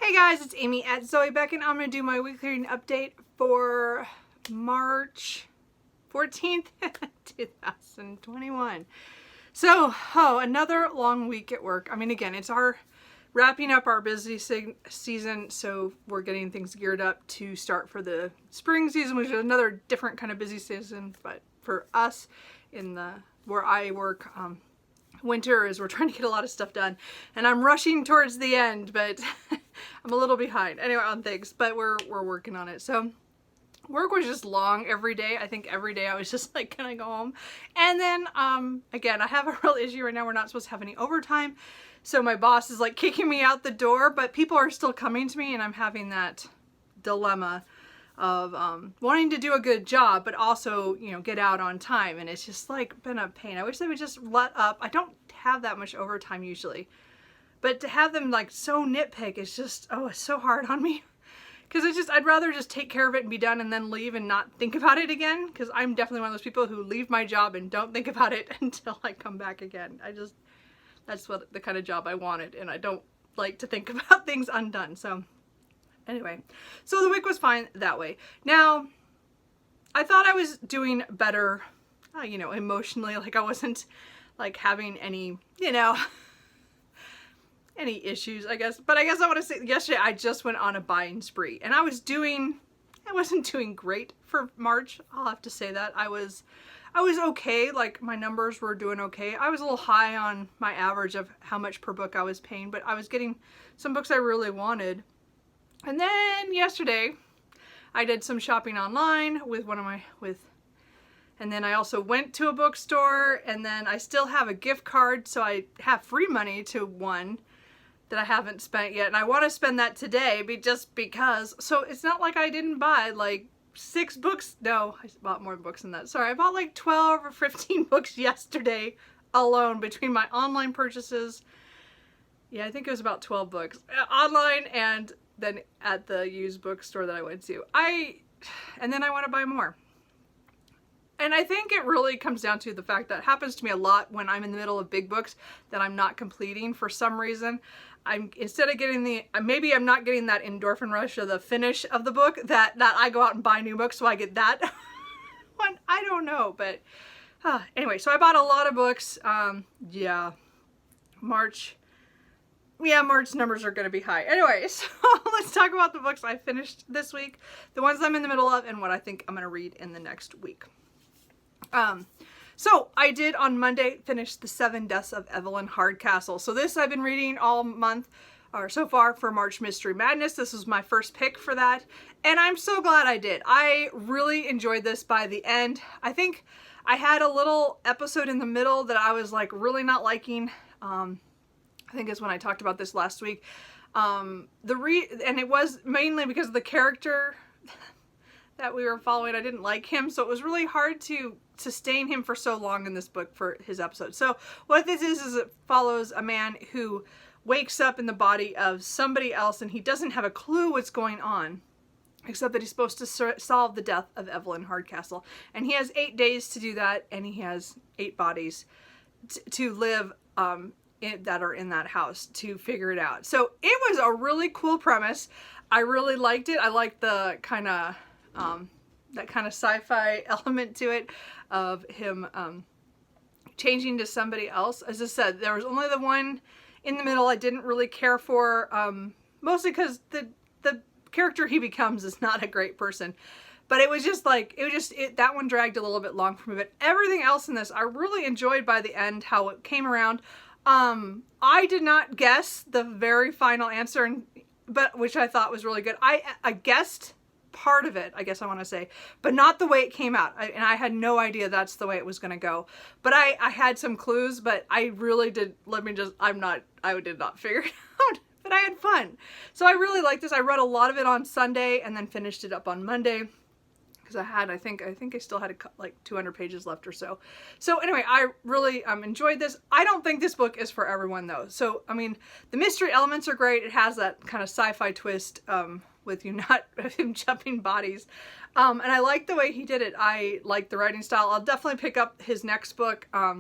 Hey guys, it's Amy at Zoe Beck, and I'm going to do my weekly reading update for March 14th, 2021. So, another long week at work. I mean, again, it's our wrapping up our busy season, so we're getting things geared up to start for the spring season, which is another different kind of busy season, but for us where I work, winter is we're trying to get a lot of stuff done, and I'm rushing towards the end, but I'm a little behind anyway on things, but we're working on it. So work was just long every day. I think every day I was just like, can I go home? And then again, I have a real issue right now. We're not supposed to have any overtime, so my boss is like kicking me out the door, but people are still coming to me, and I'm having that dilemma of wanting to do a good job, but also, you know, get out on time. And it's just like been a pain. I wish they would just let up. I don't have that much overtime usually, but to have them like so nitpick is just, oh, it's so hard on me. Because it's just, I'd rather just take care of it and be done and then leave and not think about it again. Because I'm definitely one of those people who leave my job and don't think about it until I come back again. That's what the kind of job I wanted, and I don't like to think about things undone. So anyway, so the week was fine that way. Now, I thought I was doing better, you know, emotionally. Like I wasn't like having any, you know, any issues, I guess. But I guess I want to say yesterday I just went on a buying spree, and I wasn't doing great for March. I'll have to say that. I was okay. Like my numbers were doing okay. I was a little high on my average of how much per book I was paying, but I was getting some books I really wanted. And then yesterday I did some shopping online and then I also went to a bookstore, and then I still have a gift card, so I have free money to one that I haven't spent yet, and I want to spend that today just because. So it's not like I didn't buy like 6 books. No, I bought more books than that. Sorry, I bought like 12 or 15 books yesterday alone between my online purchases. Yeah, I think it was about 12 books online, and then at the used bookstore that I went to. And then I want to buy more. And I think it really comes down to the fact that it happens to me a lot when I'm in the middle of big books that I'm not completing for some reason. Instead of getting maybe I'm not getting that endorphin rush of the finish of the book that I go out and buy new books, so I get that one. I don't know, but anyway, so I bought a lot of books. Yeah, March numbers are going to be high. Anyway, so let's talk about the books I finished this week, the ones I'm in the middle of, and what I think I'm going to read in the next week. So I did on Monday finish The 7 Deaths of Evelyn Hardcastle. So this I've been reading all month, or so far, for March Mystery Madness. This was my first pick for that, and I'm so glad I did. I really enjoyed this by the end. I think I had a little episode in the middle that I was like really not liking. I think it's when I talked about this last week. And it was mainly because of the character that we were following. I didn't like him, so it was really hard to sustain him for so long in this book for his episode. So what this is it follows a man who wakes up in the body of somebody else, and he doesn't have a clue what's going on, except that he's supposed to solve the death of Evelyn Hardcastle. And he has 8 days to do that, and he has 8 bodies to live that are in that house to figure it out. So it was a really cool premise. I really liked it. I liked the kind of that kind of sci-fi element to it of him changing to somebody else. As I said, there was only the one in the middle I didn't really care for, mostly because the character he becomes is not a great person. But it was just like, that one dragged a little bit long for me. But everything else in this I really enjoyed by the end, how it came around. I did not guess the very final answer, but which I thought was really good. I guessed part of it, I guess I want to say, but not the way it came out. And I had no idea that's the way it was going to go. But I had some clues, but I really did, I did not figure it out, but I had fun. So I really liked this. I read a lot of it on Sunday and then finished it up on Monday. Because I think I still had like 200 pages left or so. So anyway, I really enjoyed this. I don't think this book is for everyone though. So, I mean, the mystery elements are great. It has that kind of sci-fi twist with him jumping bodies. And I like the way he did it. I like the writing style. I'll definitely pick up his next book. I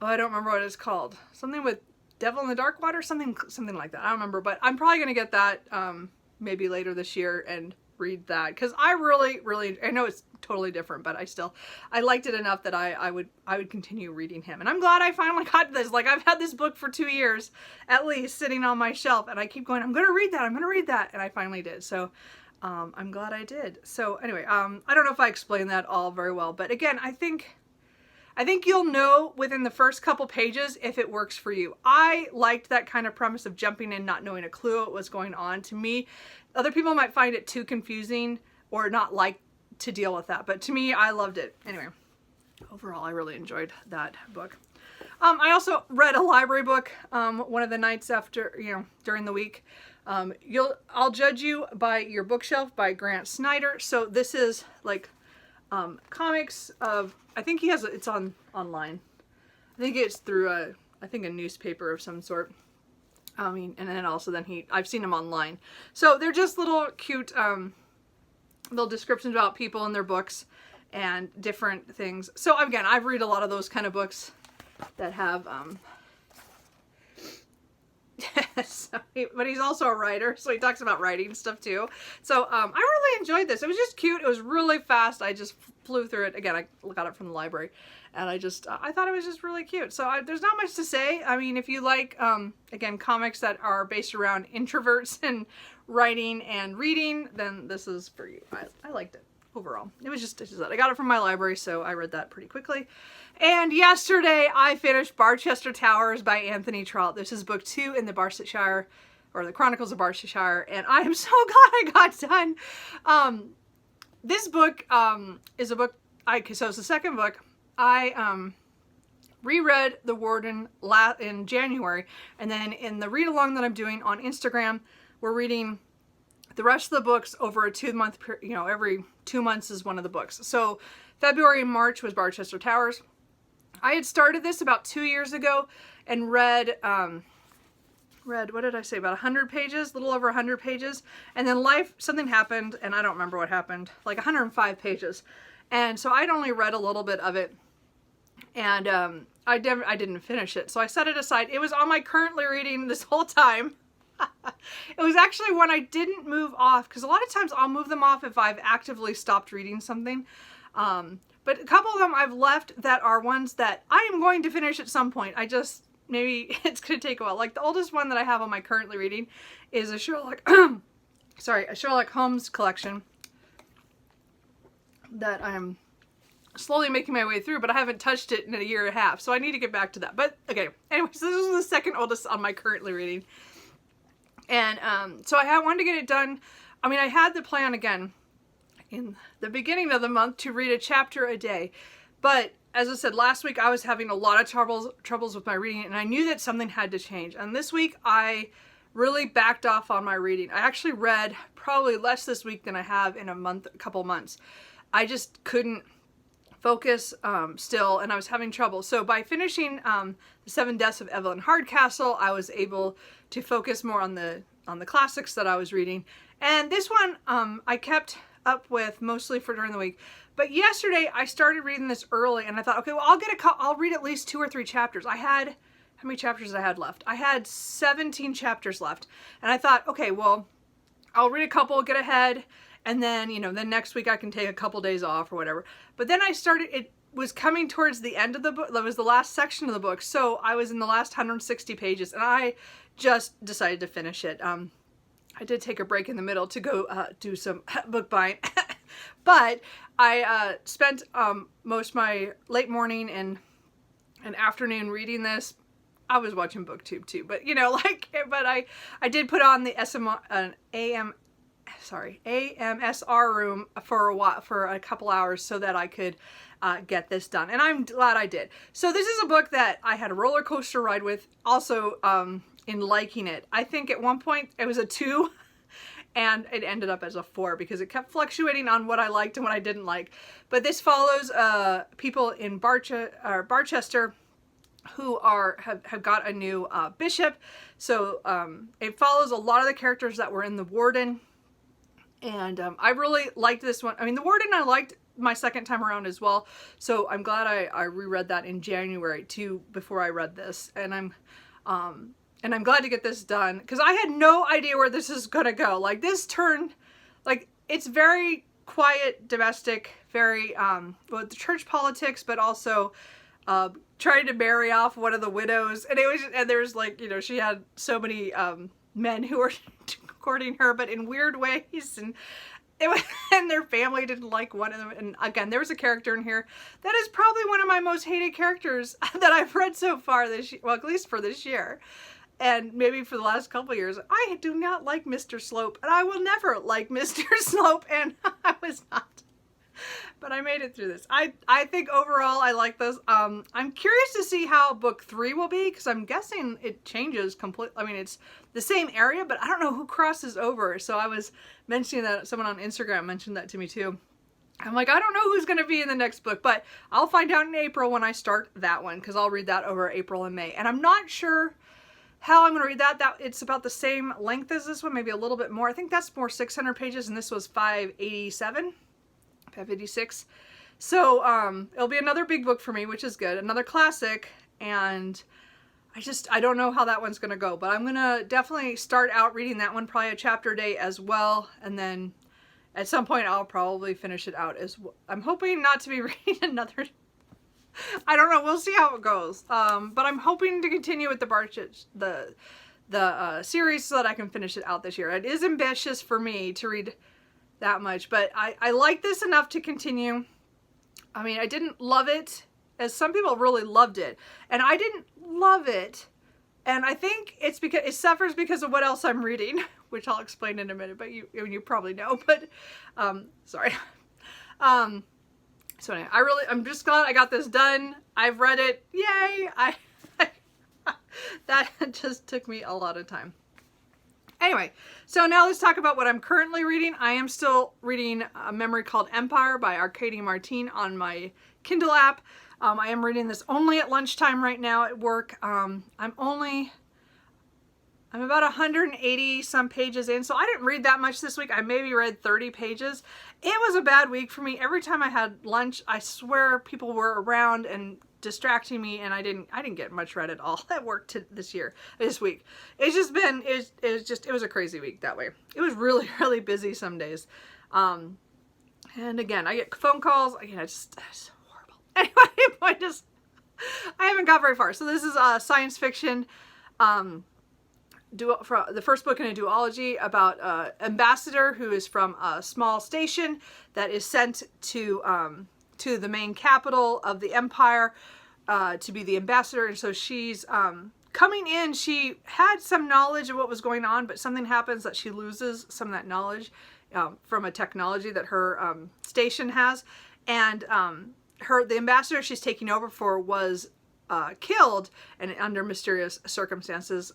don't remember what it's called. Something with Devil in the Dark Water, something like that. I don't remember, but I'm probably going to get that maybe later this year and read that, because I really, I know it's totally different, but I liked it enough that I would continue reading him. And I'm glad I finally got this. Like, I've had this book for 2 years at least sitting on my shelf, and I keep going, I'm going to read that, and I finally did. So I'm glad I did. So anyway, I don't know if I explained that all very well, but again, I think you'll know within the first couple pages if it works for you. I liked that kind of premise of jumping in, not knowing a clue what was going on. To me, other people might find it too confusing or not like to deal with that, but to me, I loved it. Anyway, overall, I really enjoyed that book. I also read a library book one of the nights after, during the week. I'll Judge You by Your Bookshelf by Grant Snyder. So this is like comics of, I think he has it's online. I think it's through a newspaper of some sort. And then also I've seen them online. So they're just little cute little descriptions about people in their books and different things. So again, I've read a lot of those kind of books that have but he's also a writer, so he talks about writing stuff too. So I really enjoyed this. It was just cute. It was really fast. I just flew through it. Again, I got it from the library, and I thought it was just really cute. So there's not much to say. I mean, if you like, again, comics that are based around introverts and writing and reading, then this is for you. I liked it overall. It was just that I got it from my library, so I read that pretty quickly. And yesterday I finished Barchester Towers by Anthony Trollope. This is book 2 in the Barchester, or the Chronicles of Barchester, and I am so glad I got done. This book is a book, so it's the second book. I reread The Warden in January, and then in the read-along that I'm doing on Instagram, we're reading the rest of the books over a 2-month period. Every 2 months is one of the books. So February and March was Barchester Towers. I had started this about 2 years ago and read, what did I say, about 100 pages, a little over 100 pages. And then something happened, and I don't remember what happened, like 105 pages. And so I'd only read a little bit of it, and I didn't finish it. So I set it aside. It was on my currently reading this whole time. It was actually one I didn't move off, because a lot of times I'll move them off if I've actively stopped reading something. But a couple of them I've left that are ones that I am going to finish at some point. Maybe it's going to take a while. Like the oldest one that I have on my currently reading is a Sherlock, a Sherlock Holmes collection that I'm slowly making my way through, but I haven't touched it in a year and a half, so I need to get back to that. But okay, anyways, this is the second oldest on my currently reading. And so I wanted to get it done. I mean, I had the plan again in the beginning of the month to read a chapter a day. But as I said, last week I was having a lot of troubles with my reading, and I knew that something had to change. And this week I really backed off on my reading. I actually read probably less this week than I have in a couple months. I just couldn't focus still, and I was having trouble. So by finishing the 7 Deaths of Evelyn Hardcastle, I was able to focus more on the classics that I was reading. And this one I kept up with mostly for during the week. But yesterday I started reading this early, and I thought, okay, well, I'll read at least 2 or 3 chapters. How many chapters I had left? I had 17 chapters left. And I thought, okay, well, I'll read a couple, get ahead, and then, then next week I can take a couple days off or whatever. But then it was coming towards the end of the book. That was the last section of the book. So I was in the last 160 pages, and I just decided to finish it. I did take a break in the middle to go do some book buying, but I spent most of my late morning and afternoon reading this. I was watching BookTube too, but I did put on the AMSR room for a couple hours so that I could get this done, and I'm glad I did. So this is a book that I had a roller coaster ride with, also in liking it. I think at one point it was a 2 and it ended up as a 4 because it kept fluctuating on what I liked and what I didn't like. But this follows people in Barchester who have got a new bishop. So it follows a lot of the characters that were in The Warden. And I really liked this one. I mean, The Warden I liked my second time around as well. So I'm glad I reread that in January too before I read this. And And I'm glad to get this done because I had no idea where this is gonna go. Like this turned, like it's very quiet, domestic, very well, the church politics, but also trying to marry off one of the widows. And it was, and there's like, you know, she had so many men who were courting her, but in weird ways, and it was, and their family didn't like one of them. And again, there was a character in here that is probably one of my most hated characters that I've read so far this year, well, at least for this year. And maybe for the last couple of years. I do not like Mr. Slope, and I will never like Mr. Slope, and I was not. But I made it through this. I think overall I like this. I'm curious to see how book 3 will be, because I'm guessing it changes completely. I mean, it's the same area, but I don't know who crosses over. So I was mentioning that, someone on Instagram mentioned that to me too. I'm like, I don't know who's going to be in the next book, but I'll find out in April when I start that one, because I'll read that over April and May. And I'm not sure how I'm going to read that. It's about the same length as this one, maybe a little bit more. I think that's more 600 pages, and this was 587, 586. So it'll be another big book for me, which is good. Another classic, and I don't know how that one's going to go, but I'm going to definitely start out reading that one, probably a chapter a day as well, and then at some point I'll probably finish it out as well. I'm hoping not to be reading another, I don't know, we'll see how it goes. But I'm hoping to continue with the series so that I can finish it out this year. It is ambitious for me to read that much, but I like this enough to continue. I mean, I didn't love it as some people really loved it, and I didn't love it, and I think it's because it suffers because of what else I'm reading, which I'll explain in a minute, but you probably know, but sorry. So anyway, I'm just glad I got this done. I've read it. Yay! That just took me a lot of time. Anyway, so now let's talk about what I'm currently reading. I am still reading a memory called Empire by Arcadia Martin on my Kindle app. I am reading this only at lunchtime right now at work. I'm about 180 some pages in, so I didn't read that much this week. I maybe read 30 pages. It was a bad week for me. Every time I had lunch, I swear people were around and distracting me, and I didn't get much read at all at work this week. It's just been, it was a crazy week that way. It was really, really busy some days. And again, I get phone calls. Again, it's horrible. Anyway, I haven't got very far. So this is science fiction. The first book in a duology about an ambassador who is from a small station that is sent to the main capital of the empire to be the ambassador. And so she's coming in. She had some knowledge of what was going on, but something happens that she loses some of that knowledge from a technology that her station has. And the ambassador she's taking over for was killed, and under mysterious circumstances,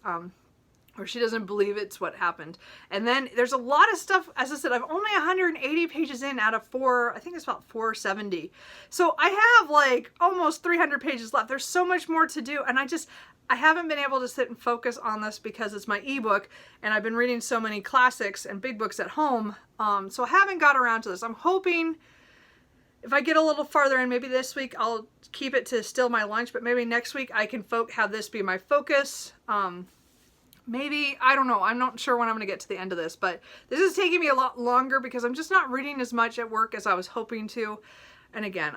or she doesn't believe it's what happened. And then there's a lot of stuff. As I said, I'm only 180 pages in out of I think it's about 470. So I have like almost 300 pages left. There's so much more to do, and I haven't been able to sit and focus on this because it's my ebook, and I've been reading so many classics and big books at home. So I haven't got around to this. I'm hoping if I get a little farther in, maybe this week I'll keep it to still my lunch, but maybe next week I can have this be my focus. Maybe, I don't know. I'm not sure when I'm going to get to the end of this, but this is taking me a lot longer because I'm just not reading as much at work as I was hoping to. And again,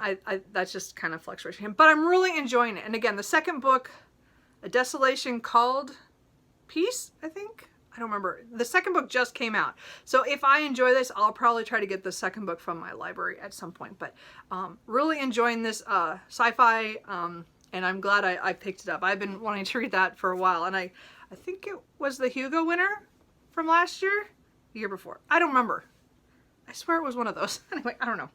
that's just kind of fluctuation. But I'm really enjoying it. And again, the second book, A Desolation Called Peace, I think. I don't remember. The second book just came out. So if I enjoy this, I'll probably try to get the second book from my library at some point. But really enjoying this sci-fi, and I'm glad I picked it up. I've been wanting to read that for a while, and I think it was the Hugo winner from last year, the year before. I don't remember. I swear it was one of those. Anyway, I don't know.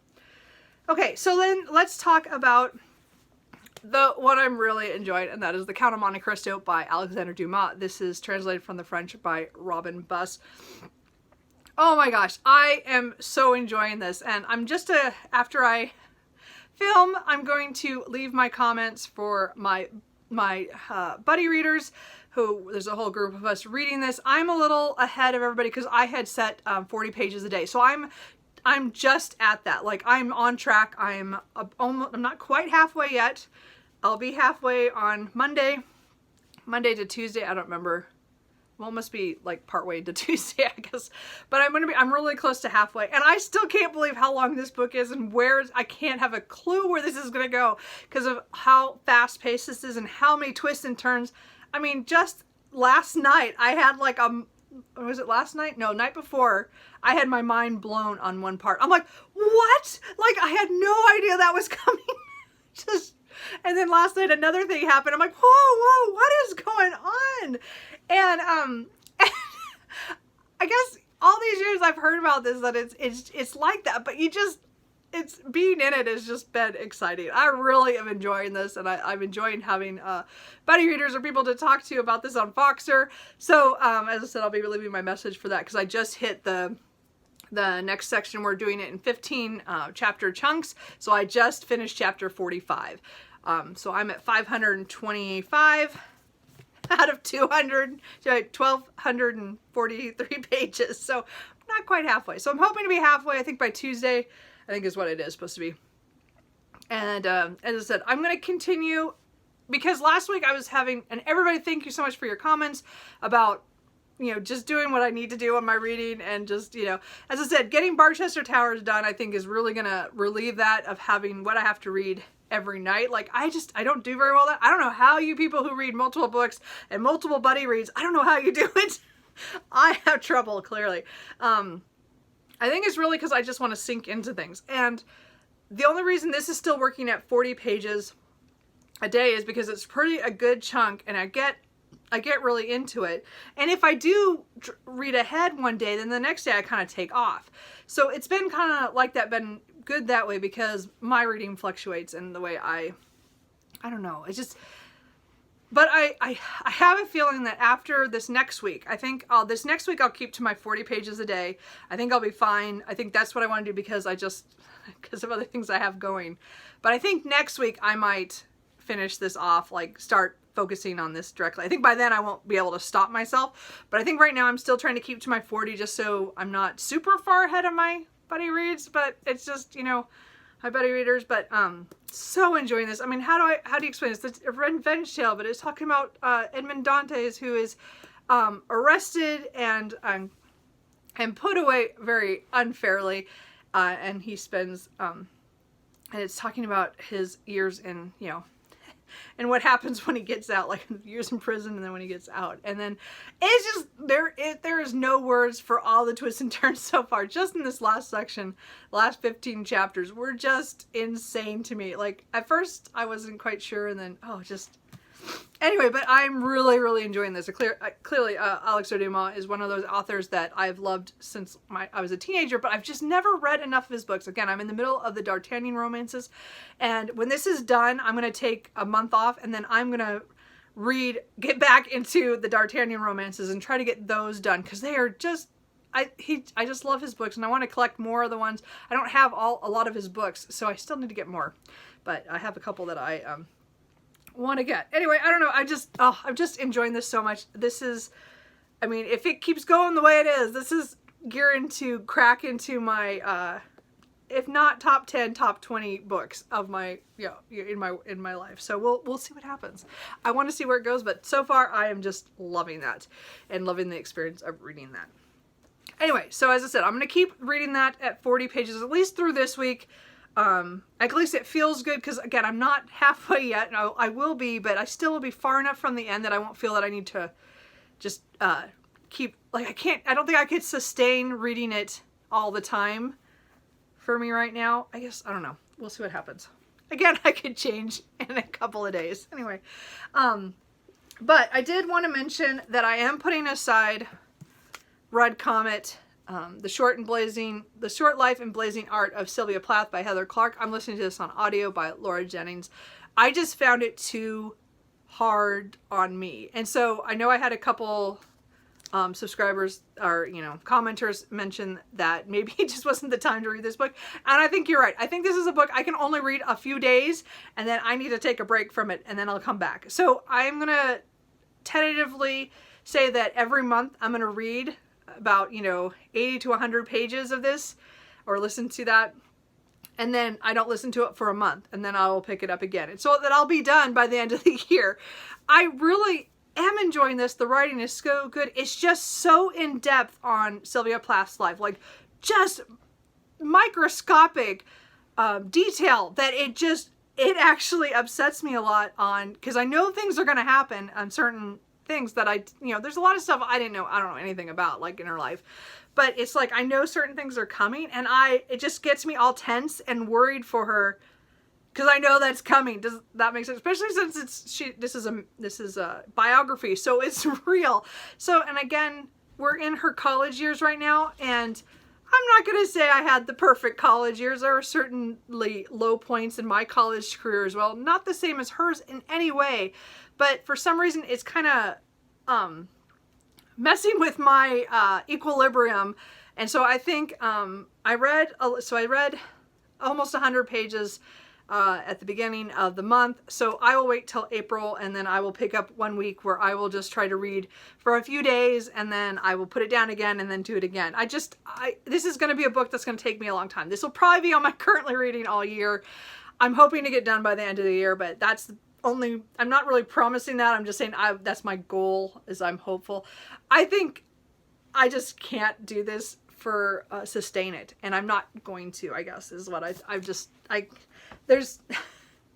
Okay, so then let's talk about the one I'm really enjoying, and that is The Count of Monte Cristo by Alexandre Dumas. This is translated from the French by Robin Buss. Oh my gosh, I am so enjoying this, and I'm just after I film, I'm going to leave my comments for my buddy readers. There's a whole group of us reading this. I'm a little ahead of everybody because I had set 40 pages a day. So I'm just at that. Like, I'm on track. I'm not quite halfway yet. I'll be halfway on Monday. Monday to Tuesday. I don't remember. Well, it must be like partway into Tuesday, I guess. But I'm really close to halfway. And I still can't believe how long this book is and I can't have a clue where this is going to go because of how fast paced this is and how many twists and turns. I mean, just last night, I had like was it last night? No, night before, I had my mind blown on one part. I'm like, what? Like, I had no idea that was coming. And then last night, another thing happened. I'm like, whoa, what is going on? And I guess all these years I've heard about this, that it's like that, but it's being in it has just been exciting. I really am enjoying this, and I'm enjoying having buddy readers or people to talk to about this on Voxer. So as I said, I'll be leaving my message for that because I just hit the next section. We're doing it in 15 chapter chunks. So I just finished chapter 45. So I'm at 525 out of 1,243 pages. So not quite halfway. So I'm hoping to be halfway. I think by Tuesday, I think is what it is supposed to be. And as I said, I'm going to continue because last week I was having, and everybody, thank you so much for your comments about, you know, just doing what I need to do on my reading and just, you know, as I said, getting Barchester Towers done, I think is really going to relieve that of having what I have to read every night. Like, I don't do very well at that. I don't know how you people who read multiple books and multiple buddy reads, I don't know how you do it. I have trouble, clearly. I think it's really because I just want to sink into things. And the only reason this is still working at 40 pages a day is because it's a good chunk and I get really into it. And if I do read ahead one day, then the next day I kind of take off. So it's been kind of like that, been good that way because my reading fluctuates in the way I don't know. It's just, but I have a feeling that after this next week, I think this next week I'll keep to my 40 pages a day. I think I'll be fine. I think that's what I want to do because because of other things I have going. But I think next week I might finish this off, like start focusing on this directly. I think by then I won't be able to stop myself, but I think right now I'm still trying to keep to my 40 just so I'm not super far ahead of my buddy reads, but it's just, you know, my buddy readers, but so enjoying this. I mean, how do you explain this? It's a revenge tale, but it's talking about Edmond Dantes, who is arrested and put away very unfairly, and he spends and it's talking about his years in, you know, and what happens when he gets out, like years in prison and then when he gets out. And then it's just, there is no words for all the twists and turns so far. Just in this last section, last 15 chapters were just insane to me. Like at first I wasn't quite sure and then, anyway, but I'm really, really enjoying this. Clearly, Alex Dumas is one of those authors that I've loved since I was a teenager, but I've just never read enough of his books. Again, I'm in the middle of the D'Artagnan romances, and when this is done, I'm going to take a month off, and then I'm going to get back into the D'Artagnan romances and try to get those done, because they are just, I just love his books, and I want to collect more of the ones. I don't have a lot of his books, so I still need to get more, but I have a couple that I want to get. Anyway, I don't know. I'm just enjoying this so much. This is, I mean, if it keeps going the way it is, this is gearing to crack into my, if not top 10, top 20 books of my, in my life. So we'll see what happens. I want to see where it goes, but so far I am just loving that and loving the experience of reading that. Anyway, so as I said, I'm going to keep reading that at 40 pages, at least through this week. At least it feels good because, again, I'm not halfway yet. No, I will be, but I still will be far enough from the end that I won't feel that I need to just keep, like, I don't think I could sustain reading it all the time for me right now. I guess, I don't know. We'll see what happens. Again, I could change in a couple of days. Anyway, but I did want to mention that I am putting aside Red Comet, the short life and blazing art of Sylvia Plath by Heather Clark. I'm listening to this on audio by Laura Jennings. I just found it too hard on me. And so I know I had a couple subscribers or, commenters mention that maybe it just wasn't the time to read this book. And I think you're right. I think this is a book I can only read a few days and then I need to take a break from it and then I'll come back. So I'm going to tentatively say that every month I'm going to read about 80 to 100 pages of this or listen to that, and then I don't listen to it for a month and then I will pick it up again, and so that I'll be done by the end of the year. I really am enjoying this. The writing is so good. It's just so in depth on Sylvia Plath's life, like just microscopic detail that it actually upsets me a lot on, because I know things are going to happen on certain things that there's a lot of stuff I don't know anything about, like in her life, but it's like I know certain things are coming, and it just gets me all tense and worried for her, because I know that's coming. Does that make sense? Especially since this is a biography, so it's real. So, and again, we're in her college years right now, and I'm not going to say I had the perfect college years. There were certainly low points in my college career as well. Not the same as hers in any way, but for some reason it's kind of messing with my equilibrium. And so I think I read almost 100 pages at the beginning of the month. So I will wait till April, and then I will pick up 1 week where I will just try to read for a few days, and then I will put it down again and then do it again. This is going to be a book that's going to take me a long time. This will probably be on my currently reading all year. I'm hoping to get done by the end of the year, but I'm not really promising that. I'm just saying that's my goal, is I'm hopeful. I think I just can't do this for sustain it, and I'm not going to, I guess, is what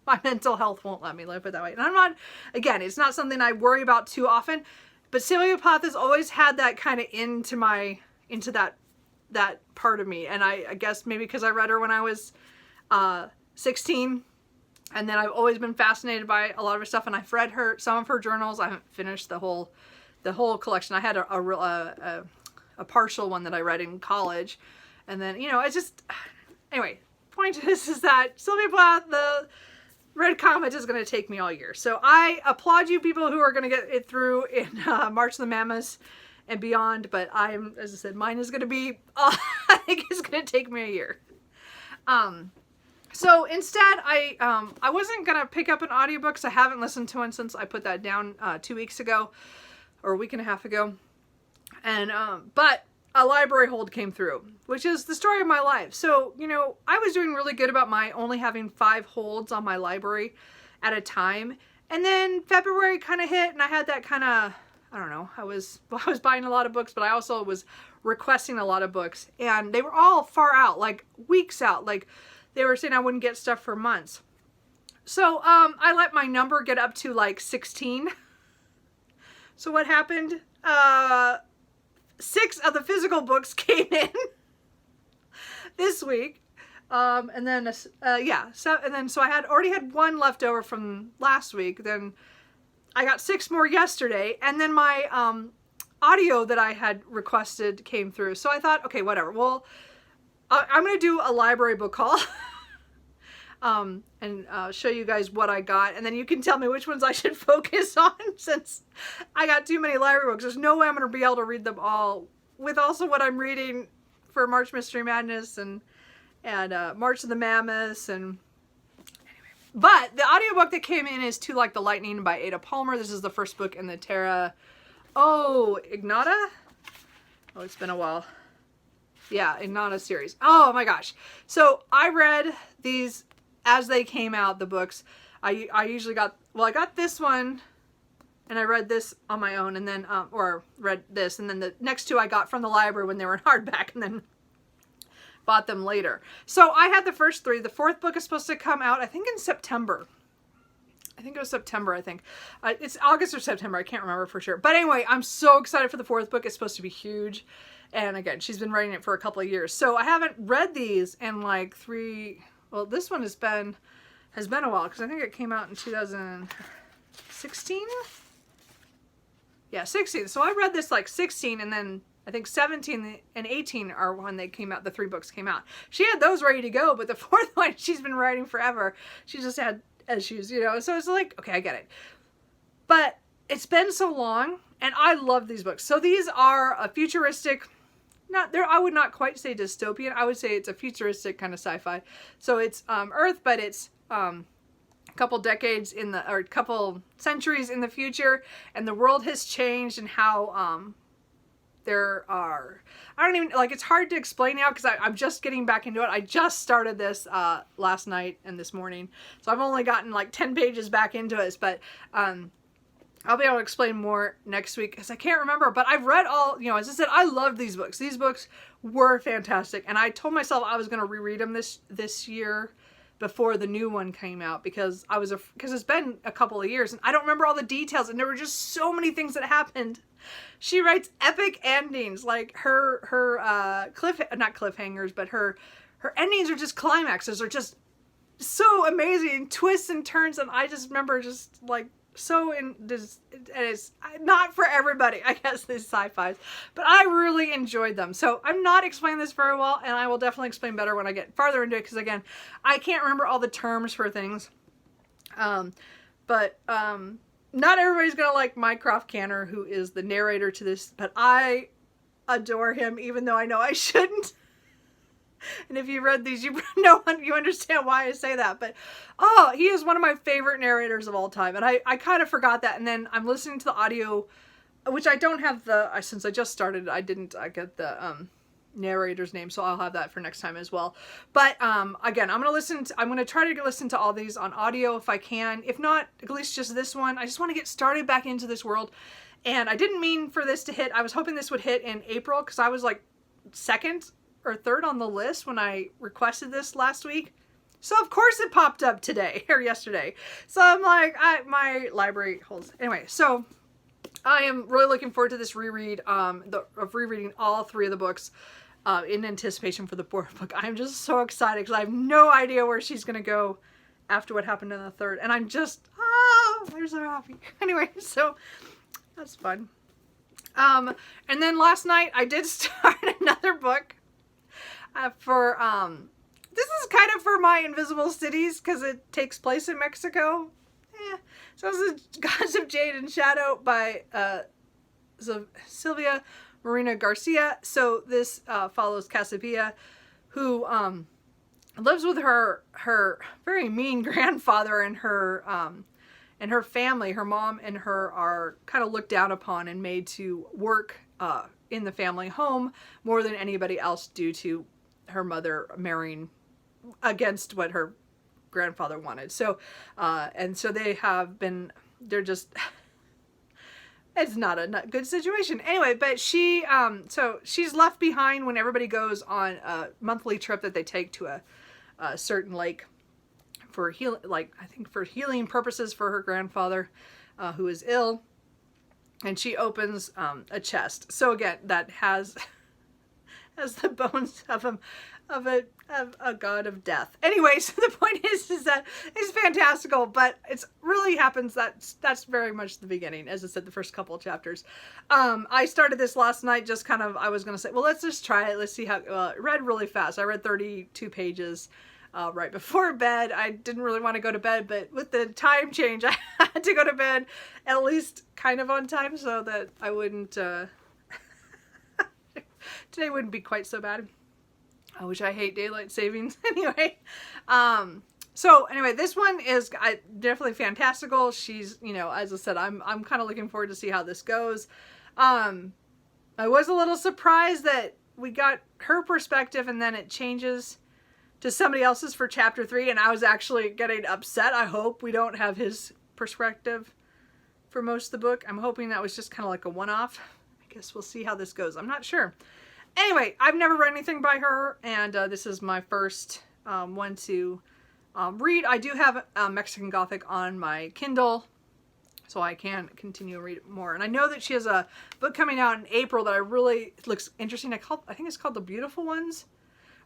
my mental health won't let me live it that way. And I'm not, again, it's not something I worry about too often, but Sylvia Plath has always had that kind of into that part of me. And I guess maybe because I read her when I was 16, and then I've always been fascinated by a lot of her stuff, and I've read some of her journals. I haven't finished the whole collection. I had a partial one that I read in college, and then anyway. Point is that Sylvia Plath, the Red Comet, is going to take me all year. So I applaud you people who are going to get it through in March of the Mammoths and beyond. But as I said, mine is going to be, I think it's going to take me a year. So instead, I wasn't going to pick up an audiobook, because I haven't listened to one since I put that down 2 weeks ago, or a week and a half ago. And, but a library hold came through, which is the story of my life. So, I was doing really good about my only having 5 holds on my library at a time. And then February kind of hit, and I had that kind of, I don't know, I was buying a lot of books, but I also was requesting a lot of books, and they were all far out, like weeks out. Like they were saying I wouldn't get stuff for months. So, I let my number get up to like 16. So what happened? 6 of the physical books came in this week, and then so I had already had 1 left over from last week. Then I got 6 more yesterday, and then my audio that I had requested came through. So I thought, okay, whatever. Well, I'm gonna do a library book haul. And show you guys what I got, and then you can tell me which ones I should focus on, since I got too many library books. There's no way I'm going to be able to read them all, with also what I'm reading for March Mystery Madness and March of the Mammoths. And anyway, but the audiobook that came in is To Like the Lightning by Ada Palmer. This is the first book in the Ignata? Oh, it's been a while. Yeah, Ignata series. Oh my gosh. So I read these as they came out, the books. I usually I got this one, and I read this on my own, and then, or read this, and then the next 2 I got from the library when they were in hardback, and then bought them later. So I had the first 3. The 4th book is supposed to come out, I think, in September. I think it was September, I think. It's August or September, I can't remember for sure. But anyway, I'm so excited for the 4th book. It's supposed to be huge. And again, she's been writing it for a couple of years. So I haven't read these in like 3... Well, this one has been a while, because I think it came out in 2016? Yeah, 16. So I read this like 16, and then I think 17 and 18 are when they came out. The 3 books came out. She had those ready to go, but the 4th one she's been writing forever. She just had issues, So it's like, okay, I get it. But it's been so long, and I love these books. So these are a futuristic... I would not quite say dystopian. I would say it's a futuristic kind of sci-fi. So it's Earth, but it's a couple decades or a couple centuries in the future, and the world has changed, and how there are, it's hard to explain now, because I'm just getting back into it. I just started this last night and this morning, so I've only gotten like 10 pages back into it, but I'll be able to explain more next week because I can't remember, but I've read all, you know, as I said, I loved these books. These books were fantastic. And I told myself I was going to reread them this year before the new one came out because because it's been a couple of years and I don't remember all the details and there were just so many things that happened. She writes epic endings, like her not cliffhangers, but her endings are just climaxes, are just so amazing, twists and turns, and I just remember just like and it's not for everybody, I guess, these sci-fis, but I really enjoyed them. So I'm not explaining this very well, and I will definitely explain better when I get farther into it, because again, I can't remember all the terms for things. But not everybody's gonna like Mycroft Canner, who is the narrator to this, but I adore him, even though I know I shouldn't. And if you read these, you understand why I say that. But, oh, he is one of my favorite narrators of all time. And I kind of forgot that. And then I'm listening to the audio, which I don't have since I just started, I get the narrator's name. So I'll have that for next time as well. But, again, I'm going to try to listen to all these on audio if I can. If not, at least just this one. I just want to get started back into this world. And I didn't mean for this to hit. I was hoping this would hit in April because I was like second or third on the list when I requested this last week. So of course it popped up today or yesterday. So I'm like, my library holds. Anyway, so I am really looking forward to this reread, of rereading all three of the books in anticipation for the fourth book. I'm just so excited because I have no idea where she's going to go after what happened in the third. And I'm just, I'm so happy. Anyway, so that's fun. And then last night I did start another book. This is kind of for my Invisible Cities because it takes place in Mexico. So this is Gods of Jade and Shadow by Sylvia Marina Garcia. So this follows Casabilla, who lives with her very mean grandfather, and her family. Her mom and her are kind of looked down upon and made to work in the family home more than anybody else due to her mother marrying against what her grandfather wanted. So, and so they're just, it's not a good situation. Anyway, but so she's left behind when everybody goes on a monthly trip that they take to a certain lake for healing purposes for her grandfather, who is ill. And she opens a chest. So again, that has the bones of a god of death. Anyway, so the point is that it's fantastical, but it's really happens that's very much the beginning. As I said, the first couple of chapters. I started this last night, just kind of, I was going to say, well, let's just try it. Let's see how, it read really fast. I read 32 pages right before bed. I didn't really want to go to bed, but with the time change, I had to go to bed at least kind of on time so that I wouldn't, today wouldn't be quite so bad. I wish I hate daylight savings. Anyway, so anyway, this one is definitely fantastical. She's, as I said, I'm kind of looking forward to see how this goes. I was a little surprised that we got her perspective and then it changes to somebody else's for chapter 3, and I was actually getting upset. I hope we don't have his perspective for most of the book. I'm hoping that was just kind of like a one-off. I guess we'll see how this goes. I'm not sure. Anyway, I've never read anything by her, and this is my first one to read. I do have Mexican Gothic on my Kindle, so I can continue to read it more. And I know that she has a book coming out in April that looks interesting. I think it's called The Beautiful Ones,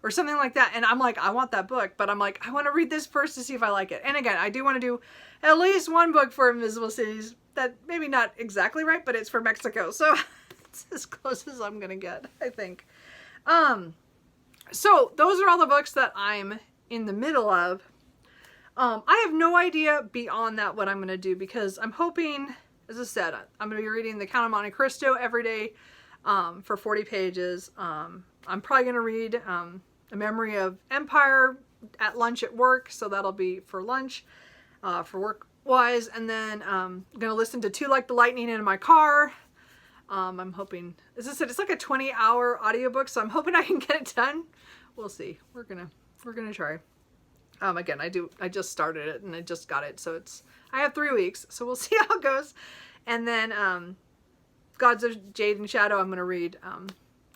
or something like that. And I'm like, I want that book, but I'm like, I want to read this first to see if I like it. And again, I do want to do at least one book for Invisible Cities that maybe not exactly right, but it's for Mexico. So it's as close as I'm going to get, I think. So those are all the books that I'm in the middle of. I have no idea beyond that what I'm going to do, because I'm hoping, as I said, I'm going to be reading The Count of Monte Cristo every day for 40 pages. I'm probably going to read A Memory of Empire at lunch at work, so that'll be for lunch, for work-wise. And then I'm going to listen to Two Like the Lightning in my car. I'm hoping, as I said, it's like a 20-hour audiobook, so I'm hoping I can get it done. We'll see. We're gonna try. Again, I just started it and I just got it, so I have 3 weeks, so we'll see how it goes. And then Gods of Jade and Shadow I'm going to read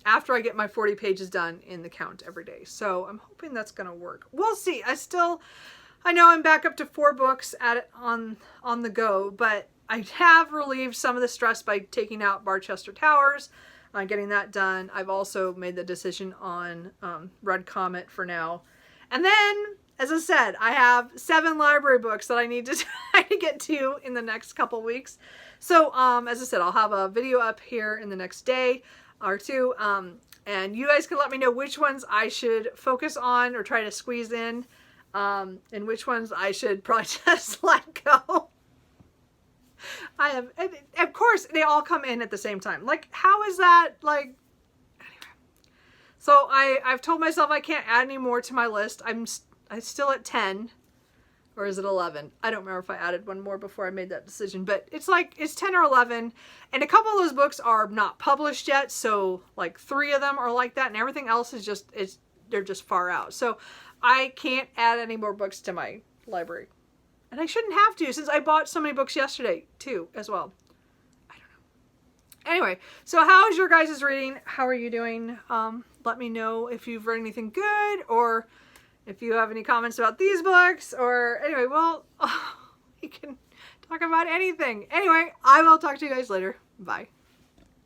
after I get my 40 pages done in the count every day. So I'm hoping that's going to work. We'll see. I know I'm back up to 4 books at it on the go, but I have relieved some of the stress by taking out Barchester Towers, getting that done. I've also made the decision on Red Comet for now. And then, as I said, I have 7 library books that I need to try to get to in the next couple weeks. So, as I said, I'll have a video up here in the next day or two. And you guys can let me know which ones I should focus on or try to squeeze in. And which ones I should probably just let go. Of course, they all come in at the same time. Like, how is that, like, anyway. So I've told myself I can't add any more to my list. I'm still at 10, or is it 11? I don't remember if I added one more before I made that decision, but it's 10 or 11, and a couple of those books are not published yet, so like 3 of them are like that, and everything else is they're just far out. So I can't add any more books to my library. And I shouldn't have to, since I bought so many books yesterday, too, as well. I don't know. Anyway, so how is your guys' reading? How are you doing? Let me know if you've read anything good, or if you have any comments about these books, or anyway, well, you can talk about anything. Anyway, I will talk to you guys later. Bye.